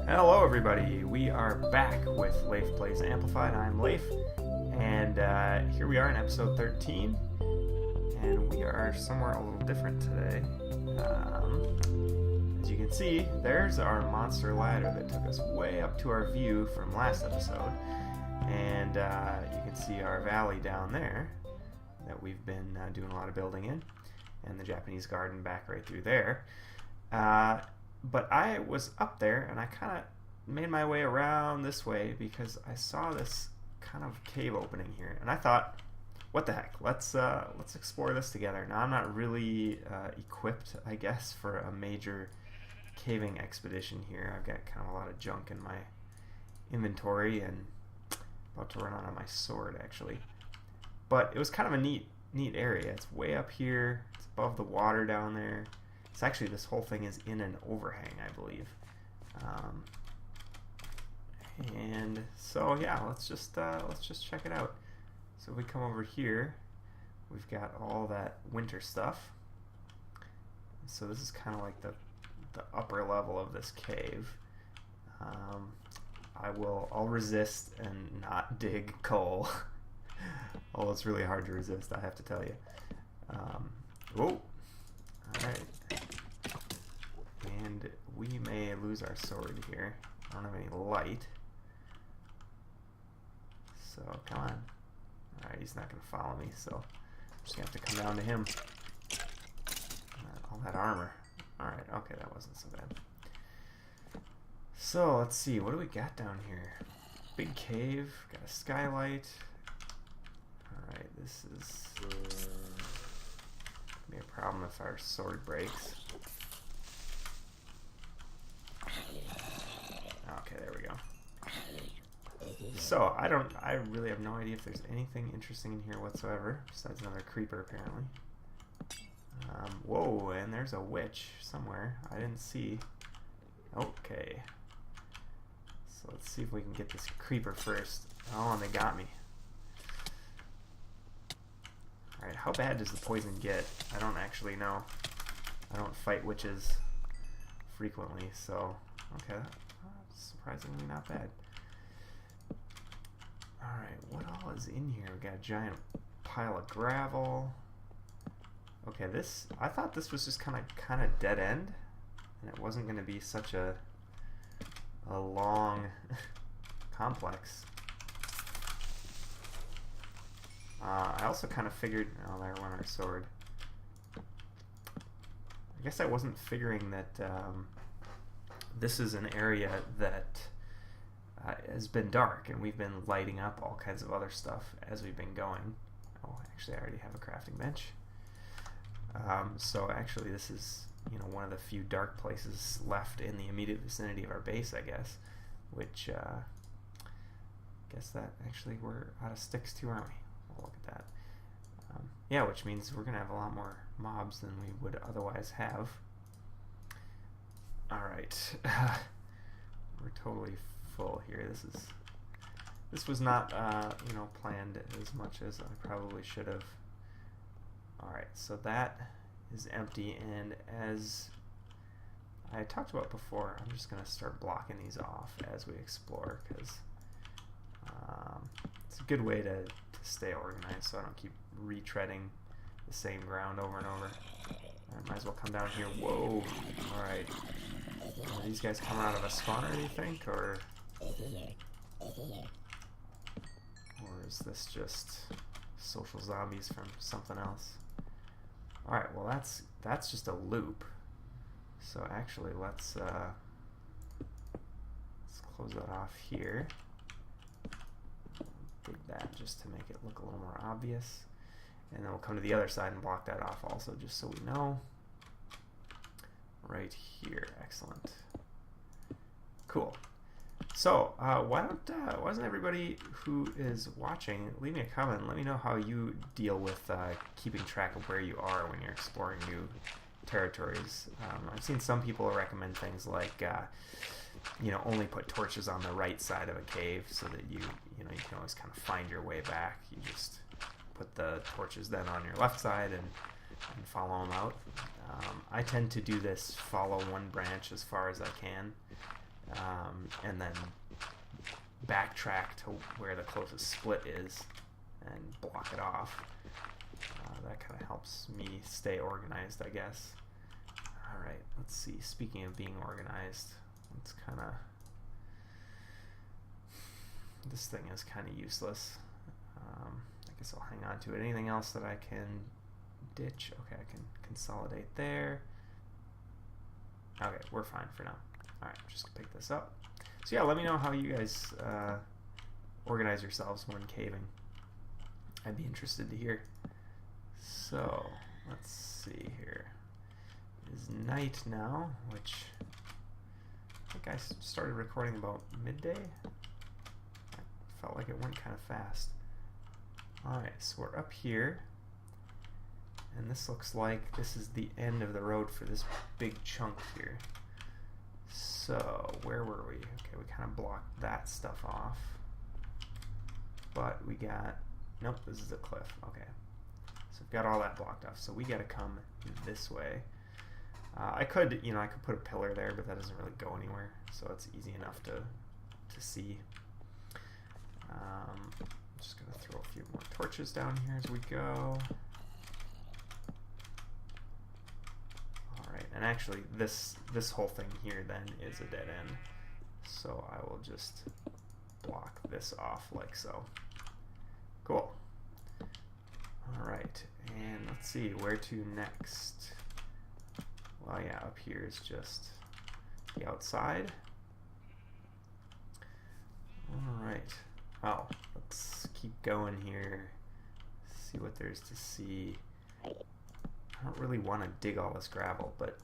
Hello everybody, we are back with Leif Plays Amplified. I'm Leif, and here we are in episode 13, and we are somewhere a little different today. As you can see, there's our monster ladder that took us way up to our view from last episode, and you can see our valley down there that we've been doing a lot of building in, and the Japanese garden back right through there. But I was up there and I kind of made my way around this way because I saw this kind of cave opening here, and I thought, what the heck, let's explore this together. Now I'm not really equipped, I guess, for a major caving expedition here. I've got kind of a lot of junk in my inventory and about to run out of my sword actually. But it was kind of a neat area. It's way up here. It's above the water down there. It's actually, this whole thing is in an overhang, I believe. And so yeah, let's just check it out. So if we come over here, we've got all that winter stuff. So this is kind of like the upper level of this cave. I'll resist and not dig coal. Oh, it's really hard to resist, I have to tell you. Whoa! Alright. And we may lose our sword here. I don't have any light. So, come on. Alright, he's not going to follow me, so I'm just going to have to come down to him. All that armor. Alright, okay, that wasn't so bad. So, let's see. What do we got down here? Big cave. Got a skylight. Alright, this is be a problem if our sword breaks. Okay, there we go. So I really have no idea if there's anything interesting in here whatsoever besides another creeper apparently. Whoa, and there's a witch somewhere I didn't see. Okay, so let's see if we can get this creeper first. Oh, and they got me. Alright, how bad does the poison get? I don't actually know. I don't fight witches frequently, so okay, surprisingly not bad. Alright, what all is in here? We got a giant pile of gravel. Okay, I thought this was just kind of dead end, and it wasn't going to be such a long complex. I also kind of figured, oh, there went our sword. I guess I wasn't figuring that this is an area that has been dark, and we've been lighting up all kinds of other stuff as we've been going. Oh, actually, I already have a crafting bench. So actually, this is, you know, one of the few dark places left in the immediate vicinity of our base, I guess. Which, guess that actually we're out of sticks too, aren't we? We'll look at that. Yeah, which means we're gonna have a lot more mobs than we would otherwise have. Alright. We're totally full here. This was not you know, planned as much as I probably should have. Alright, so that is empty, and as I talked about before, I'm just gonna start blocking these off as we explore, because it's a good way to stay organized so I don't keep retreading the same ground over and over. I might as well come down here. Whoa! Alright. Are these guys coming out of a spawner, do you think? Or is this just social zombies from something else? Alright, well that's just a loop. So actually let's close that off here. Dig that just to make it look a little more obvious. And then we'll come to the other side and block that off also, just so we know. Right here. Excellent. Cool. So, why doesn't everybody who is watching leave me a comment and let me know how you deal with keeping track of where you are when you're exploring new territories. I've seen some people recommend things like you know, only put torches on the right side of a cave so that you can always kind of find your way back. You just put the torches then on your left side and follow them out. I tend to do this follow one branch as far as I can, and then backtrack to where the closest split is and block it off. That kind of helps me stay organized, I guess. Alright, let's see. Speaking of being organized, let's kind of... This thing is kind of useless. I guess I'll hang on to it. Anything else that I can ditch? Okay, I can consolidate there. Okay, we're fine for now. Alright, just gonna pick this up. So yeah, let me know how you guys organize yourselves when caving. I'd be interested to hear. So, let's see here. It is night now, which I think I started recording about midday. I felt like it went kind of fast. Alright, so we're up here. And this looks like this is the end of the road for this big chunk here. So, where were we? Okay, we kind of blocked that stuff off. But we got... Nope, this is a cliff. Okay. So we've got all that blocked off. So we got to come this way. I could, I could put a pillar there, but that doesn't really go anywhere. So it's easy enough to see. I'm just going to throw a few more torches down here as we go. Alright, and actually this whole thing here then is a dead end. So I will just block this off like so. Cool. Alright, and let's see, where to next? Well, yeah, up here is just the outside. Alright. Oh, let's keep going here. See what there's to see. I don't really want to dig all this gravel, but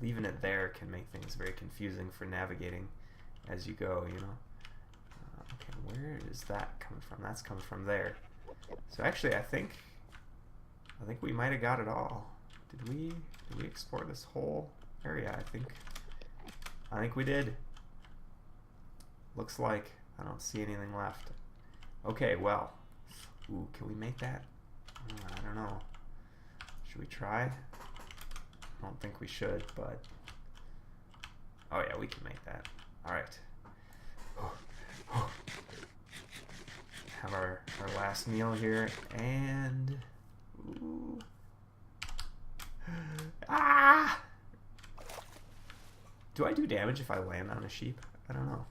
leaving it there can make things very confusing for navigating as you go, Okay, where is that coming from? That's coming from there. So actually, I think we might have got it all. Did we explore this whole area? I think we did. Looks like I don't see anything left. Okay, well, ooh, can we make that? I don't know. Should we try? I don't think we should, but oh yeah, we can make that. All right. Have our last meal here, and ooh. Ah! Do I do damage if I land on a sheep? I don't know.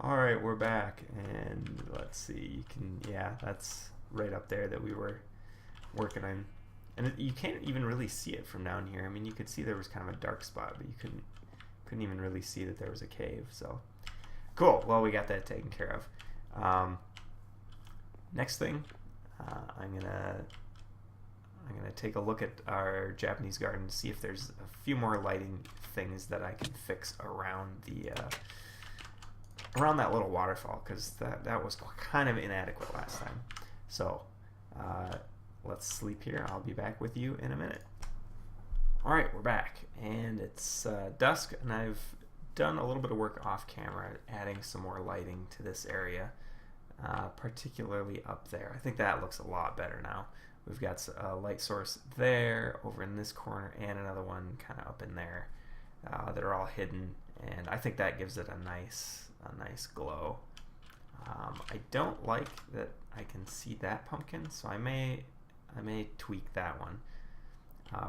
Alright, we're back, and let's see, yeah, that's right up there that we were working on. And you can't even really see it from down here. I mean, you could see there was kind of a dark spot, but you couldn't even really see that there was a cave, so. Cool, well, we got that taken care of. Next thing, I'm gonna take a look at our Japanese garden to see if there's a few more lighting things that I can fix around the around that little waterfall, because that was kind of inadequate last time. So let's sleep here. I'll be back with you in a minute. All right, we're back, and it's dusk, and I've done a little bit of work off camera, adding some more lighting to this area, particularly up there. I think that looks a lot better now. We've got a light source there, over in this corner, and another one kind of up in there that are all hidden, and I think that gives it a nice glow. I don't like that I can see that pumpkin, so I may tweak that one.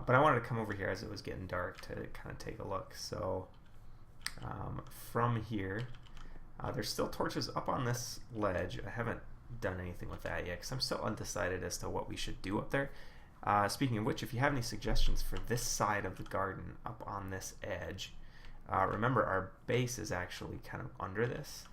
But I wanted to come over here as it was getting dark to kind of take a look. So from here, there's still torches up on this ledge. I haven't done anything with that yet because I'm still undecided as to what we should do up there. Speaking of which, if you have any suggestions for this side of the garden up on this edge, remember our base is actually kind of under this.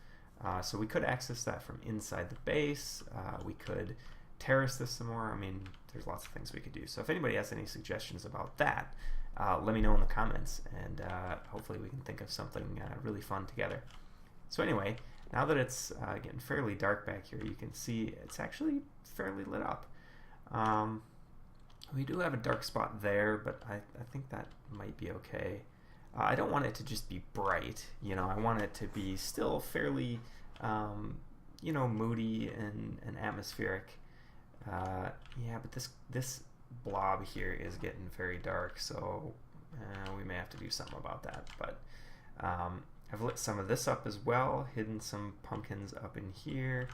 So we could access that from inside the base. We could terrace this some more. I mean, there's lots of things we could do. So if anybody has any suggestions about that, let me know in the comments, and hopefully we can think of something really fun together. So anyway, now that it's getting fairly dark back here, you can see it's actually fairly lit up. We do have a dark spot there, but I think that might be okay. I don't want it to just be bright, I want it to be still fairly, moody and atmospheric. Yeah, but this blob here is getting very dark, so We may have to do something about that, but I've lit some of this up as well, hidden some pumpkins up in here,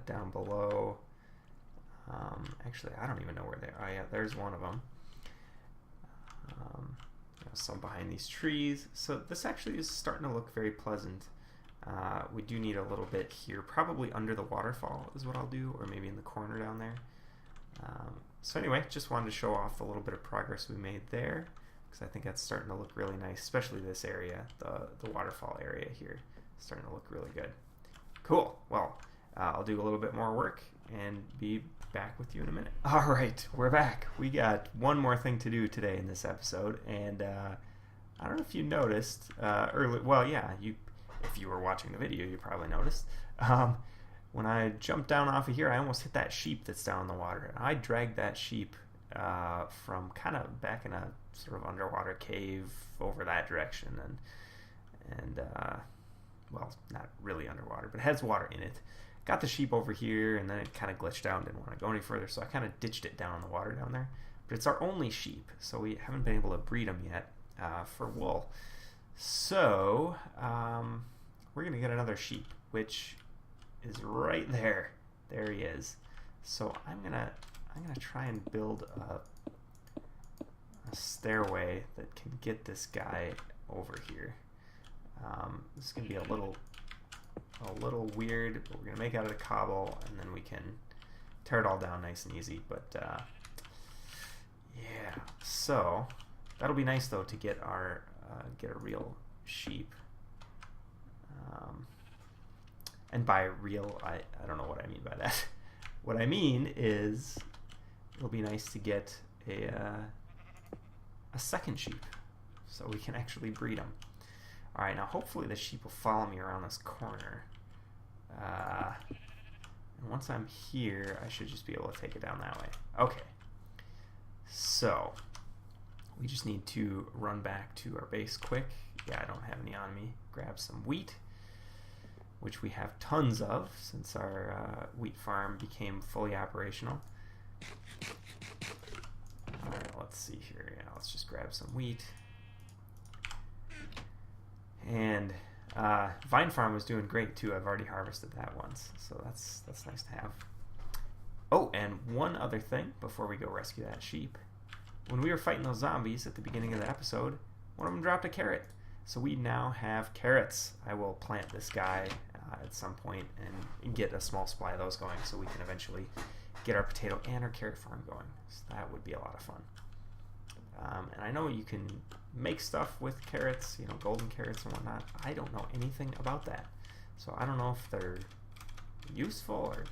down below. Actually, I don't even know where they are. Oh yeah, there's one of them. Some behind these trees. So this actually is starting to look very pleasant. We do need a little bit here, probably under the waterfall is what I'll do, or maybe in the corner down there. So anyway, just wanted to show off a little bit of progress we made there, because I think that's starting to look really nice, especially this area, the waterfall area here, starting to look really good. Cool. Well, I'll do a little bit more work and be back with you in a minute. All right, we're back. We got one more thing to do today in this episode, and I don't know if you noticed early. Well, yeah, if you were watching the video, you probably noticed. When I jumped down off of here, I almost hit that sheep that's down in the water. And I dragged that sheep from kind of back in a sort of underwater cave over that direction, and well, not really underwater, but it has water in it. Got the sheep over here, and then it kind of glitched out and didn't want to go any further, so I kind of ditched it down in the water down there. But it's our only sheep, so we haven't been able to breed them yet for wool. So we're going to get another sheep, which is right there. There he is. So I'm gonna try and build a stairway that can get this guy over here. This is gonna be a little weird, but we're gonna make it out of the cobble, and then we can tear it all down nice and easy. But yeah, so that'll be nice though to get our get a real sheep. And by real, I don't know what I mean by that. What I mean is it'll be nice to get a second sheep so we can actually breed them. All right, now hopefully the sheep will follow me around this corner. And once I'm here, I should just be able to take it down that way. Okay, so we just need to run back to our base quick. Yeah, I don't have any on me. Grab some wheat, which we have tons of since our wheat farm became fully operational. All right, let's see here. Yeah, let's just grab some wheat. And vine farm was doing great too. I've already harvested that once, so that's nice to have. Oh, and one other thing before we go rescue that sheep. When we were fighting those zombies at the beginning of the episode, one of them dropped a carrot. So we now have carrots. I will plant this guy at some point and get a small supply of those going so we can eventually get our potato and our carrot farm going. So that would be a lot of fun. And I know you can make stuff with carrots, you know, golden carrots and whatnot. I don't know anything about that. So I don't know if they're useful or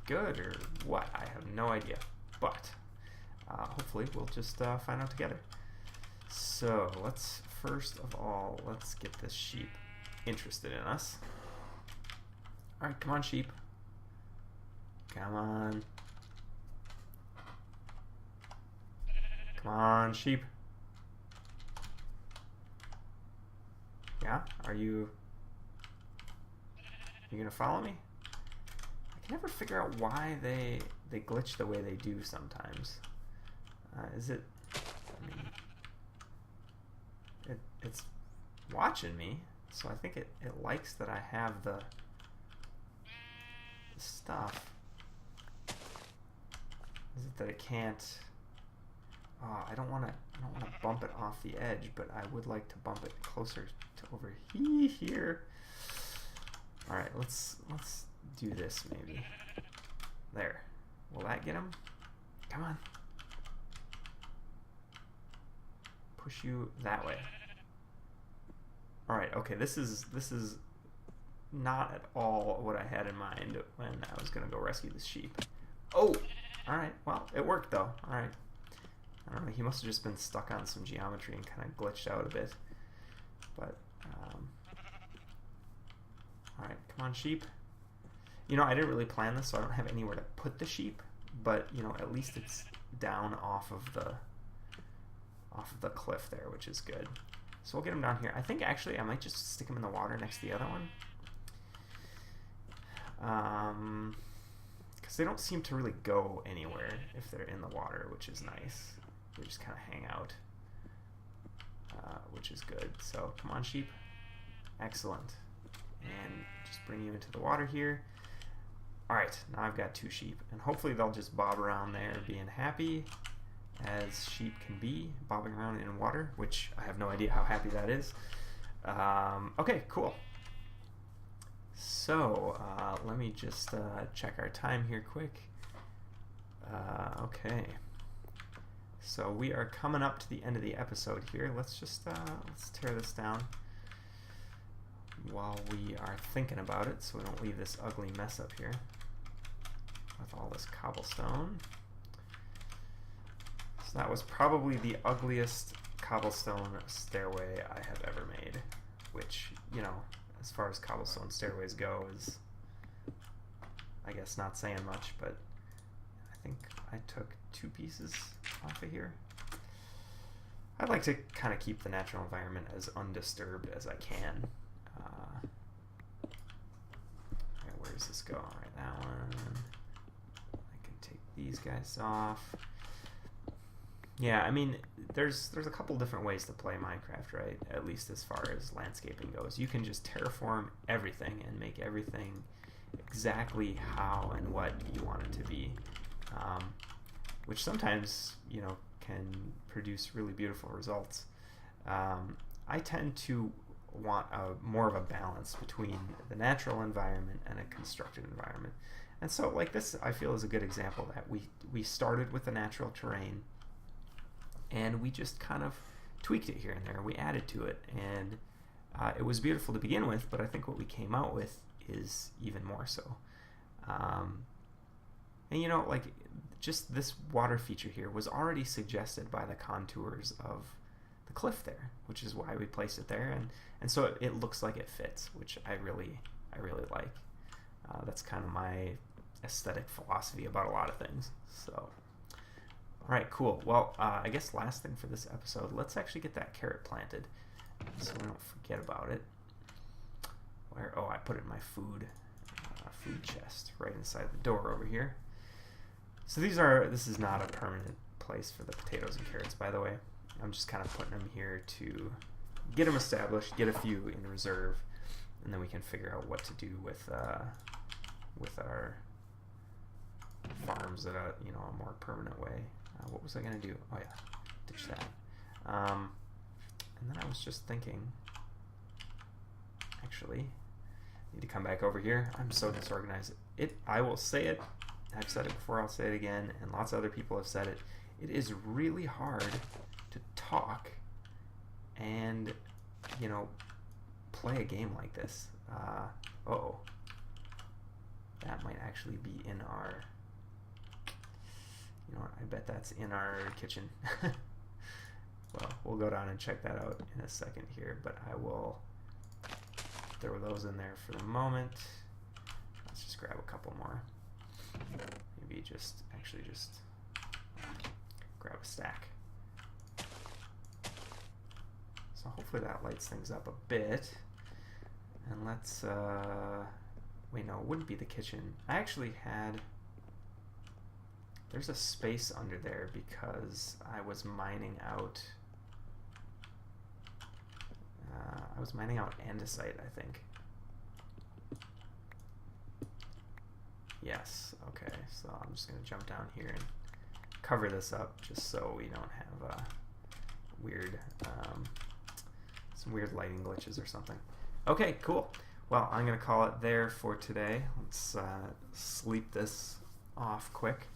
good or what. I have no idea. But hopefully we'll just find out together. So let's first of all, let's get this sheep interested in us. All right, come on, sheep. Come on. Come on, sheep. Yeah, are you gonna follow me? I can never figure out why they glitch the way they do sometimes. Is it? I mean, it's watching me, so I think it likes that I have the stuff. Is it that it can't? Oh, I don't want to bump it off the edge, but I would like to bump it closer to over here. All right, let's do this maybe. There. Will that get him? Come on. Push you that way. All right. Okay. This is not at all what I had in mind when I was gonna go rescue this sheep. Oh. All right. Well, it worked though. All right. I don't know. He must have just been stuck on some geometry and kind of glitched out a bit. But all right. Come on, sheep. You know, I didn't really plan this, so I don't have anywhere to put the sheep. But you know, at least it's down off of the cliff there, which is good. So we'll get him down here. I think actually I might just stick him in the water next to the other one. Because they don't seem to really go anywhere if they're in the water, which is nice. They just kind of hang out. which is good. So come on, sheep. Excellent. And just bring you into the water here. All right, now I've got 2 sheep, and hopefully they'll just bob around there being happy, as sheep can be, bobbing around in water, which I have no idea how happy that is. Okay, cool. So let me just check our time here quick. Okay. So we are coming up to the end of the episode here. Let's just let's tear this down while we are thinking about it, so we don't leave this ugly mess up here with all this cobblestone. So that was probably the ugliest cobblestone stairway I have ever made, which, you know, as far as cobblestone stairways go is, I guess, not saying much, but I think I took 2 pieces off of here. I'd like to kind of keep the natural environment as undisturbed as I can. Alright, where does this go? Alright, that one. I can take these guys off. Yeah, I mean, there's a couple different ways to play Minecraft, right? At least as far as landscaping goes. You can just terraform everything and make everything exactly how and what you want it to be, which sometimes, you know, can produce really beautiful results. I tend to want more of a balance between the natural environment and a constructed environment. And so, like this, I feel is a good example that we started with the natural terrain, and we just kind of tweaked it here and there. We added to it, and it was beautiful to begin with, but I think what we came out with is even more so. And you know, like, just this water feature here was already suggested by the contours of the cliff there, which is why we placed it there, and so it looks like it fits, which I really like. That's kind of my aesthetic philosophy about a lot of things. So, all right, cool. Well, I guess last thing for this episode, let's actually get that carrot planted so we don't forget about it. Where? Oh, I put it in my food chest right inside the door over here. So this is not a permanent place for the potatoes and carrots, by the way. I'm just kind of putting them here to get them established, get a few in reserve, and then we can figure out what to do with our farms in a more permanent way. What was I going to do? Oh yeah, ditch that. And then I was just thinking, actually, need to come back over here. I'm so disorganized. I will say it. I've said it before, I'll say it again, and lots of other people have said it. It is really hard to talk and, you know, play a game like this. Uh-oh. That might actually be in our... You know what, I bet that's in our kitchen. Well, we'll go down and check that out in a second here, but I will throw those in there for the moment. Let's just grab a couple more. Maybe just grab a stack. So hopefully that lights things up a bit. And let's, wait, no, it wouldn't be the kitchen. I actually had, there's a space under there because I was mining out, andesite, I think. Yes, okay, so I'm just going to jump down here and cover this up just so we don't have some weird lighting glitches or something. Okay, cool. Well, I'm going to call it there for today. Let's sleep this off quick.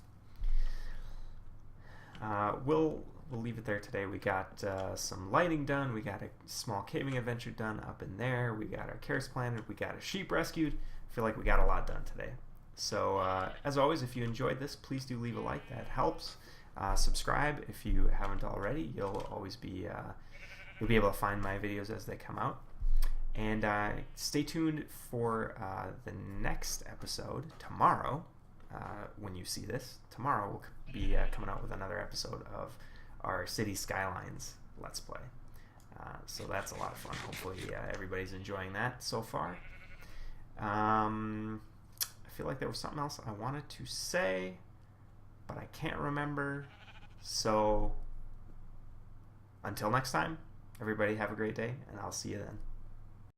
We'll leave it there today. We got some lighting done. We got a small caving adventure done up in there. We got our carrots planted. We got a sheep rescued. I feel like we got a lot done today. So as always, if you enjoyed this, please do leave a like. That helps. Subscribe if you haven't already. You'll always be you'll be able to find my videos as they come out. And stay tuned for the next episode tomorrow. When you see this, tomorrow we'll be coming out with another episode of our City Skylines Let's Play. So that's a lot of fun. Hopefully everybody's enjoying that so far. I feel like there was something else I wanted to say, but I can't remember. So until next time, everybody have a great day, and I'll see you then.